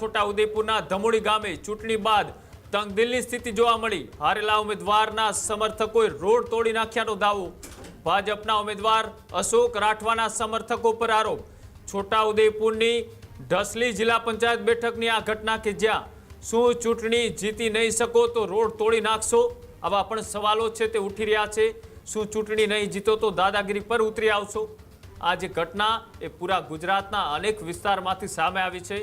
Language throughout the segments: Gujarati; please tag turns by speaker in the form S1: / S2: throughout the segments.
S1: છોટાઉદેપુરના ધમોડી ગામે ચૂંટણી બાદ તંગદિલની સ્થિતિ જોવા મળી। હારેલા ઉમેદવારના સમર્થકોએ રોડ તોડી નાખ્યાનો દાવો। ભાજપના ઉમેદવાર અશોક રાઠવાના સમર્થકો પર આરોપ। છોટાઉદેપુરની ઢસલી જિલ્લા પંચાયત બેઠકની આ ઘટના કે જ્યાં શું ચૂંટણી જીતી નહીં શકો તો રોડ તોડી નાખશો, આવા પણ સવાલો છે તે ઉઠી રહ્યા છે। શું ચૂંટણી નહીં જીતો તો દાદાગીરી પર ઉતરી આવશો? આ જે ઘટના એ પૂરા ગુજરાતના અનેક વિસ્તારમાંથી સામે આવી છે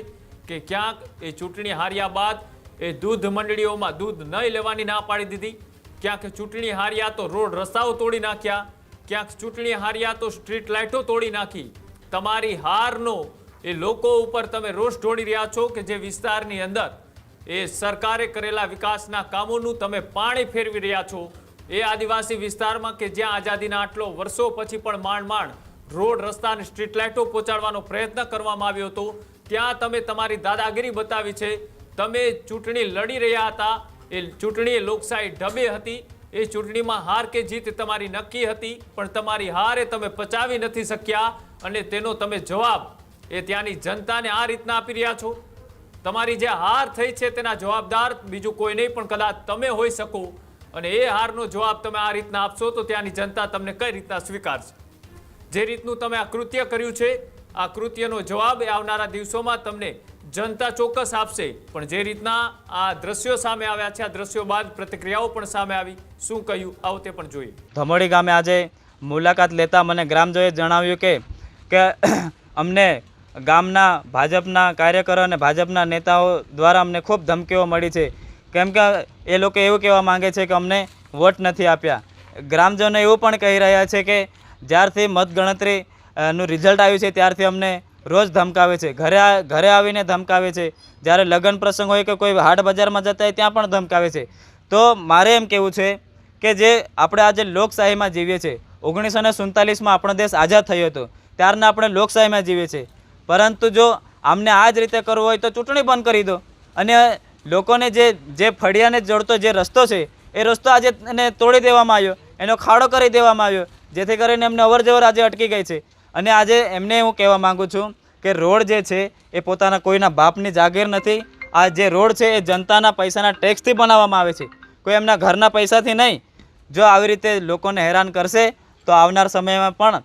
S1: કે ક્યાંક એ ચૂંટણી હાર્યા બાદ એ દૂધ મંડળીઓમાં દૂધ નહીં લેવાની ના પાડી દીધી, ક્યાંક ચૂંટણી હાર્યા તો રોડ રસ્તાઓ તોડી નાખ્યા, ક્યાંક ચૂંટણી હાર્યા તો સ્ટ્રીટ લાઇટો તોડી નાખી। તમારી હારનો એ લોકો ઉપર તમે રોષ ઢોળી રહ્યા છો કે જે વિસ્તારની અંદર એ સરકારે કરેલા વિકાસના કામોનું તમે પાણી ફેરવી રહ્યા છો। એ આદિવાસી વિસ્તારમાં કે જ્યાં આઝાદીના આટલો વર્ષો પછી પણ માંડ રોડ રસ્તા અને સ્ટ્રીટ લાઇટો પહોંચાડવાનો પ્રયત્ન કરવામાં આવ્યો હતો, ત્યાં તમે તમારી દાદાગીરી બતાવી છે। તમે ચૂંટણી લડી રહ્યા હતા, એ ચૂંટણી લોકશાહી ઢબે હતી, એ ચૂંટણીમાં હાર કે જીત તમારી નક્કી હતી, પણ તમારી હારે તમે પચાવી નથી શક્યા અને તેનો તમે જવાબ એ ત્યાંની જનતાને આ રીતના આપી રહ્યા છો। તમારી જે હાર થઈ છે તેના જવાબદાર બીજું કોઈ નહીં પણ કદાચ તમે હોઈ શકો, અને એ હારનો જવાબ તમે આ રીતના આપશો તો ત્યાંની જનતા તમને કઈ રીતના સ્વીકારશે? જે રીતનું તમે આ કૃત્ય કર્યું છે, આ કૃત્યનો જવાબ આવનારા દિવસોમાં તમને જનતા ચોક્કસ આપશે। પણ જે રીતના આ દ્રશ્યો સામે આવ્યા છે, આ દ્રશ્યો બાદ પ્રતિક્રિયાઓ પણ સામે આવી, શું કહ્યું આવો તે પણ જોઈએ।
S2: ધમોડી ગામે આજે મુલાકાત લેતા મને ગ્રામજનોએ જણાવ્યું કે અમને ગામના ભાજપના કાર્યકરો અને ભાજપના નેતાઓ દ્વારા અમને ખૂબ ધમકીઓ મળી છે, કેમ કે એ લોકો એવું કહેવા માંગે છે કે અમને વોટ નથી આપ્યા। ગ્રામજનો એવું પણ કહી રહ્યા છે કે જ્યારથી મતગણતરીનું રિઝલ્ટ આવ્યું છે ત્યારથી અમને રોજ ધમકાવે છે, ઘરે આવીને ધમકાવે છે, જ્યારે લગ્ન પ્રસંગ હોય કે કોઈ હાટ બજારમાં જતા હોય ત્યાં પણ ધમકાવે છે। તો મારે એમ કહેવું છે કે જે આપણે આજે લોકશાહીમાં જીવીએ છીએ, 1947માં આપણો દેશ આઝાદ થયો હતો, ત્યારના આપણે લોકશાહીમાં જીવીએ છીએ, પરંતુ જો આમને આ જ રીતે કરવું હોય તો ચૂંટણી બંધ કરી દો અને લોકોને જે ફળિયાને જોડતો જે રસ્તો છે એ રસ્તો આજે એને તોડી દેવામાં આવ્યો, એનો ખાડો કરી દેવામાં આવ્યો, જેથી કરીને એમને અવરજવર આજે અટકી ગઈ છે। અને આજે એમને હું કહેવા માગું છું કે રોડ જે છે એ પોતાના કોઈના બાપની જાગીર નથી। આ જે રોડ છે એ જનતાના પૈસાના ટેક્સથી બનાવવામાં આવે છે, કોઈ એમના ઘરના પૈસાથી નહીં। જો આવી રીતે લોકોને હેરાન કરશે તો આવનાર સમયમાં પણ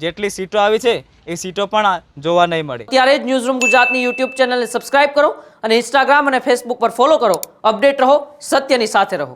S2: જેટલી સીટો આવી છે એ સીટો પણ જોવા નહીં મળે।
S3: ત્યારે જ ન્યૂઝરૂમ ગુજરાતની યુટ્યુબ ચેનલને સબસ્ક્રાઇબ કરો અને ઇન્સ્ટાગ્રામ અને ફેસબુક પર ફોલો કરો। અપડેટ રહો, સત્યની સાથે રહો।